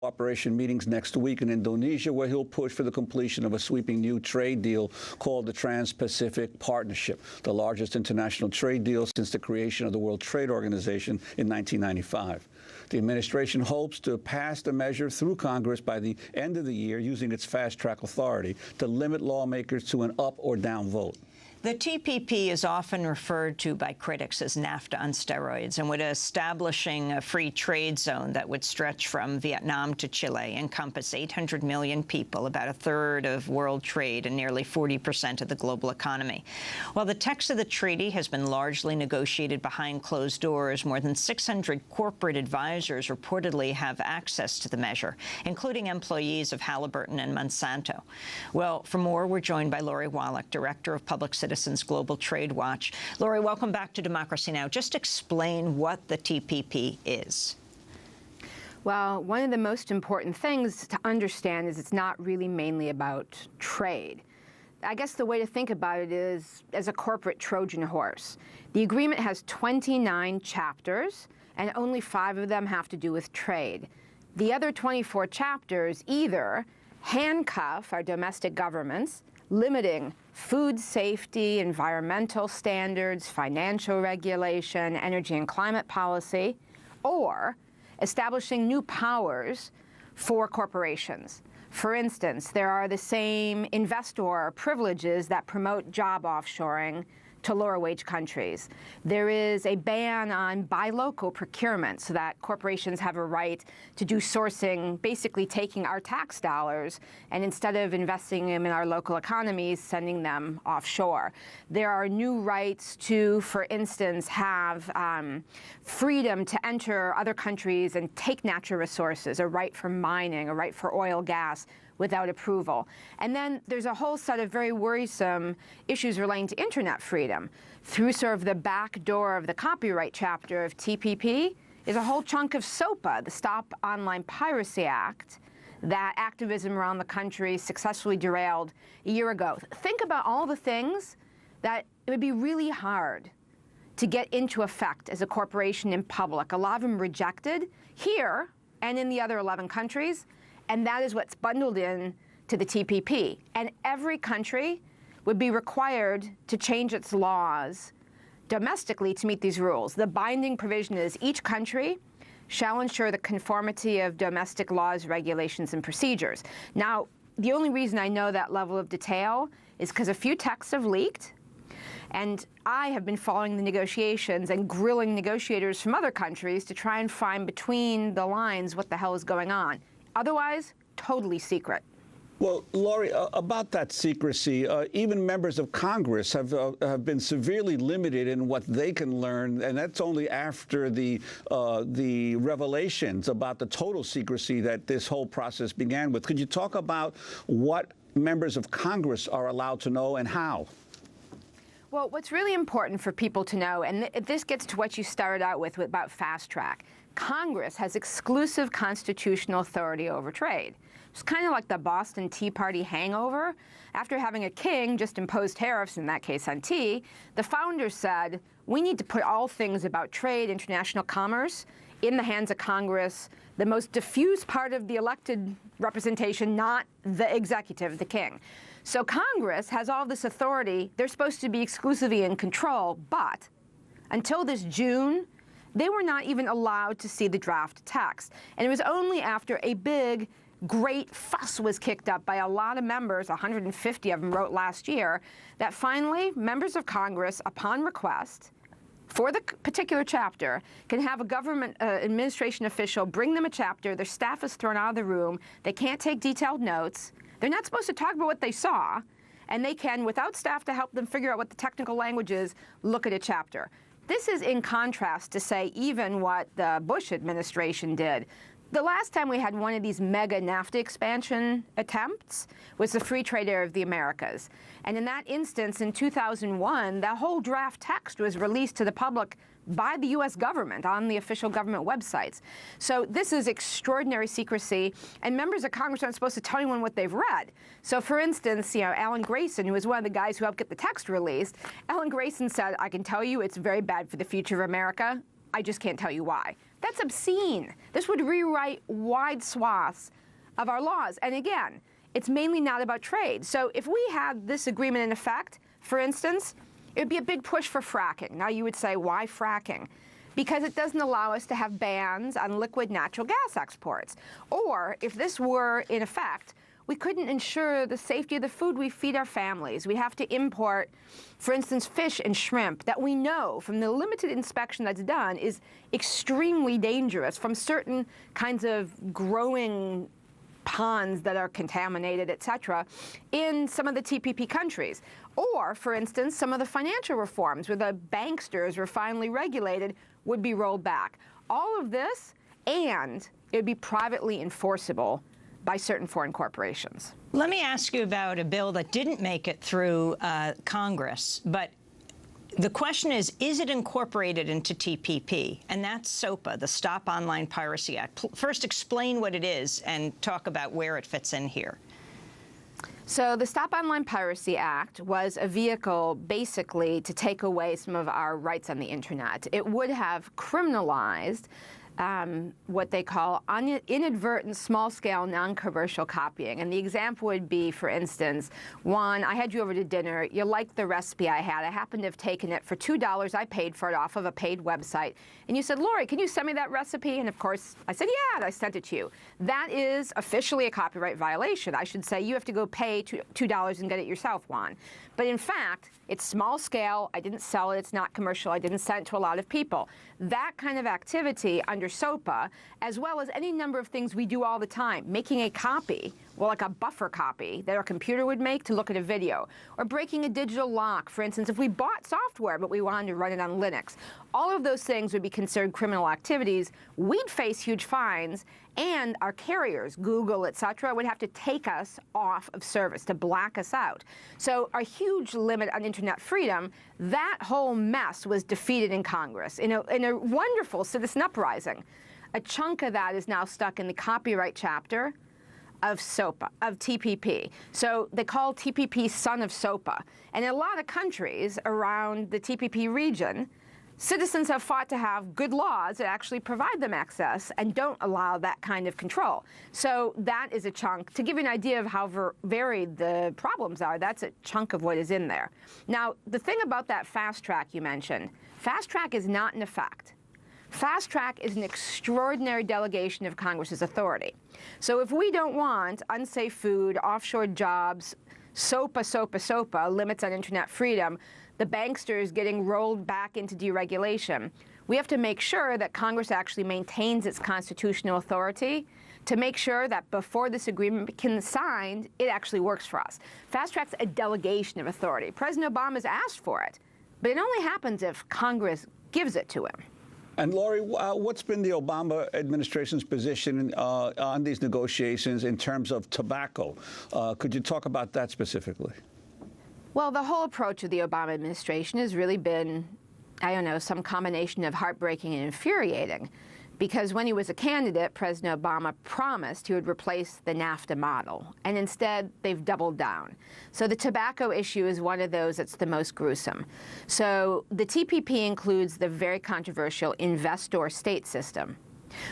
cooperation meetings next week in Indonesia, where he'll push for the completion of a sweeping new trade deal called the Trans-Pacific Partnership, the largest international trade deal since the creation of the World Trade Organization in 1995. The administration hopes to pass the measure through Congress by the end of the year using its fast-track authority to limit lawmakers to an up or down vote. The TPP is often referred to by critics as NAFTA on steroids, and would establishing a free trade zone that would stretch from Vietnam to Chile, encompass 800 million people, about a third of world trade and nearly 40% of the global economy. While the text of the treaty has been largely negotiated behind closed doors, more than 600 corporate advisors reportedly have access to the measure, including employees of Halliburton and Monsanto. Well, for more, we're joined by Lori Wallach, Director of Public Citizens Global Trade Watch. Lori, welcome back to Democracy Now! Just explain what the TPP is. Well, one of the most important things to understand is it's not really mainly about trade. I guess the way to think about it is as a corporate Trojan horse. The agreement has 29 chapters, and only 5 of them have to do with trade. The other 24 chapters either handcuff our domestic governments, limiting food safety, environmental standards, financial regulation, energy and climate policy, or establishing new powers for corporations. For instance, there are the same investor privileges that promote job offshoring to lower-wage countries. There is a ban on buy local procurement so that corporations have a right to do sourcing, basically taking our tax dollars and instead of investing them in our local economies, sending them offshore. There are new rights to, for instance, have freedom to enter other countries and take natural resources, a right for mining, a right for oil, gas, without approval. And then there's a whole set of very worrisome issues relating to internet freedom. Through sort of the back door of the copyright chapter of TPP is a whole chunk of SOPA, the Stop Online Piracy Act, that activism around the country successfully derailed a year ago. Think about all the things that it would be really hard to get into effect as a corporation in public. A lot of them rejected here and in the other 11 countries. And that is what's bundled in to the TPP. And every country would be required to change its laws domestically to meet these rules. The binding provision is each country shall ensure the conformity of domestic laws, regulations, and procedures. Now, the only reason I know that level of detail is because a few texts have leaked, and I have been following the negotiations and grilling negotiators from other countries to try and find between the lines what the hell is going on. Otherwise, totally secret. Well, Lori, about that secrecy, even members of Congress have been severely limited in what they can learn, and that's only after the revelations about the total secrecy that this whole process began with. Could you talk about what members of Congress are allowed to know and how? Well, what's really important for people to know, and this gets to what you started out with about fast track, Congress has exclusive constitutional authority over trade. It's kind of like the Boston Tea Party hangover. After having a king just impose tariffs, in that case on tea, the founders said, we need to put all things about trade, international commerce, in the hands of Congress, the most diffuse part of the elected representation, not the executive, the king. So Congress has all this authority. They're supposed to be exclusively in control, but until this June, they were not even allowed to see the draft text. And it was only after a big, great fuss was kicked up by a lot of members, 150 of them wrote last year, that finally members of Congress, upon request, for the particular chapter, can have a government administration official bring them a chapter, their staff is thrown out of the room, they can't take detailed notes, they're not supposed to talk about what they saw, and they can, without staff to help them figure out what the technical language is, look at a chapter. This is in contrast to, say, even what the Bush administration did. The last time we had one of these mega NAFTA expansion attempts was the Free Trade Area of the Americas. And in that instance, in 2001, the whole draft text was released to the public by the U.S. government on the official government websites. So this is extraordinary secrecy, and members of Congress aren't supposed to tell anyone what they've read. So for instance, Alan Grayson, who was one of the guys who helped get the text released, Alan Grayson said, I can tell you it's very bad for the future of America. I just can't tell you why. That's obscene. This would rewrite wide swaths of our laws. And again, it's mainly not about trade. So if we had this agreement in effect, for instance, it would be a big push for fracking. Now you would say, why fracking? Because it doesn't allow us to have bans on liquid natural gas exports. Or if this were in effect, we couldn't ensure the safety of the food we feed our families. We'd have to import, for instance, fish and shrimp that we know from the limited inspection that's done is extremely dangerous from certain kinds of growing ponds that are contaminated, et cetera, in some of the TPP countries. Or, for instance, some of the financial reforms where the banksters were finally regulated would be rolled back. All of this, and it would be privately enforceable by certain foreign corporations. Let me ask you about a bill that didn't make it through Congress, but the question is it incorporated into TPP? And that's SOPA, the Stop Online Piracy Act. First, explain what it is and talk about where it fits in here. So the Stop Online Piracy Act was a vehicle basically to take away some of our rights on the internet. It would have criminalized what they call inadvertent small-scale non-commercial copying. And the example would be, for instance, Juan, I had you over to dinner. You liked the recipe I had. I happened to have taken it for $2. I paid for it off of a paid website. And you said, Lori, can you send me that recipe? And of course, I said, yeah, and I sent it to you. That is officially a copyright violation. I should say you have to go pay $2 and get it yourself, Juan. But in fact, it's small scale. I didn't sell it. It's not commercial. I didn't send it to a lot of people. That kind of activity under SOPA, as well as any number of things we do all the time, making a copy, well, like a buffer copy that our computer would make to look at a video, or breaking a digital lock, for instance, if we bought software but we wanted to run it on Linux. All of those things would be considered criminal activities. We'd face huge fines, and our carriers, Google, et cetera, would have to take us off of service, to black us out. So a huge limit on internet freedom, that whole mess was defeated in Congress in a wonderful citizen uprising. A chunk of that is now stuck in the copyright chapter of SOPA, of TPP. So they call TPP son of SOPA. And in a lot of countries around the TPP region, citizens have fought to have good laws that actually provide them access and don't allow that kind of control. So that is a chunk. To give you an idea of how varied the problems are, that's a chunk of what is in there. Now, the thing about that fast track you mentioned, fast track is not in effect. Fast track is an extraordinary delegation of Congress's authority. So if we don't want unsafe food, offshore jobs, SOPA, limits on internet freedom, the banksters getting rolled back into deregulation, we have to make sure that Congress actually maintains its constitutional authority to make sure that before this agreement can be signed, it actually works for us. Fast track's a delegation of authority. President Obama's asked for it, but it only happens if Congress gives it to him. And Lori, what's been the Obama administration's position on these negotiations in terms of tobacco? Could you talk about that specifically? Well, the whole approach of the Obama administration has really been, I don't know, some combination of heartbreaking and infuriating. Because when he was a candidate, President Obama promised he would replace the NAFTA model. And instead, they've doubled down. So the tobacco issue is one of those that's the most gruesome. So the TPP includes the very controversial investor-state system,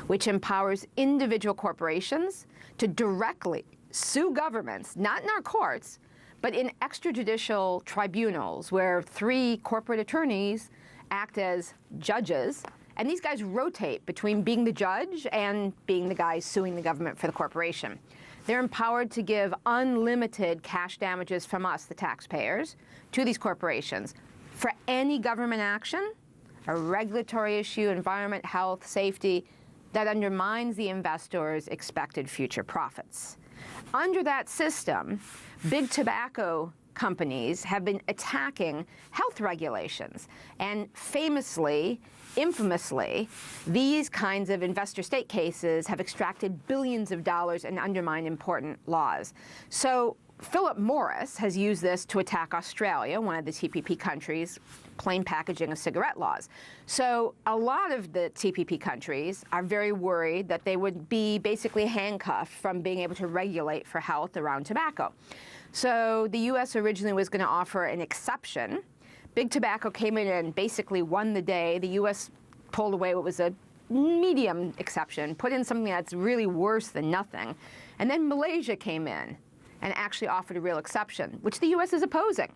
which empowers individual corporations to directly sue governments, not in our courts, but in extrajudicial tribunals where 3 corporate attorneys act as judges. And these guys rotate between being the judge and being the guy suing the government for the corporation. They're empowered to give unlimited cash damages from us, the taxpayers, to these corporations for any government action, a regulatory issue, environment, health, safety, that undermines the investor's expected future profits. Under that system, big tobacco companies have been attacking health regulations. And famously, infamously, these kinds of investor-state cases have extracted billions of dollars and undermined important laws. So Philip Morris has used this to attack Australia, one of the TPP countries, plain packaging of cigarette laws. So a lot of the TPP countries are very worried that they would be basically handcuffed from being able to regulate for health around tobacco. So the U.S. originally was going to offer an exception. Big Tobacco came in and basically won the day. The U.S. pulled away what was a medium exception, put in something that's really worse than nothing. And then Malaysia came in and actually offered a real exception, which the U.S. is opposing.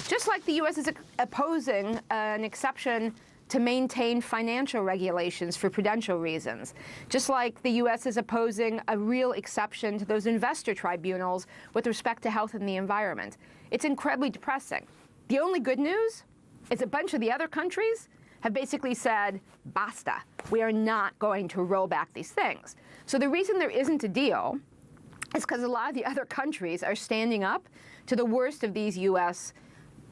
Just like the U.S. is opposing an exception to maintain financial regulations for prudential reasons, just like the U.S. is opposing a real exception to those investor tribunals with respect to health and the environment. It's incredibly depressing. The only good news is a bunch of the other countries have basically said, basta, we are not going to roll back these things. So the reason there isn't a deal is because a lot of the other countries are standing up to the worst of these U.S.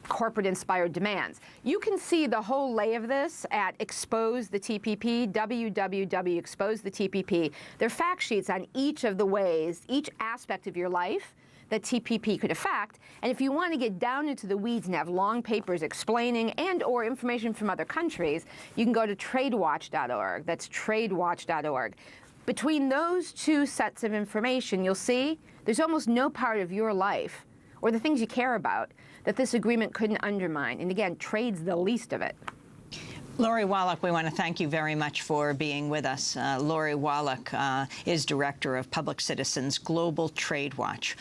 corporate-inspired demands. You can see the whole lay of this at Expose the TPP, www.expose the TPP. There are fact sheets on each of the ways, each aspect of your life that TPP could affect. And if you want to get down into the weeds and have long papers explaining and or information from other countries, you can go to tradewatch.org. That's tradewatch.org. Between those two sets of information, you'll see there's almost no part of your life or the things you care about that this agreement couldn't undermine. And again, trade's the least of it. Lori Wallach, we want to thank you very much for being with us. Lori Wallach is Director of Public Citizen's Global Trade Watch.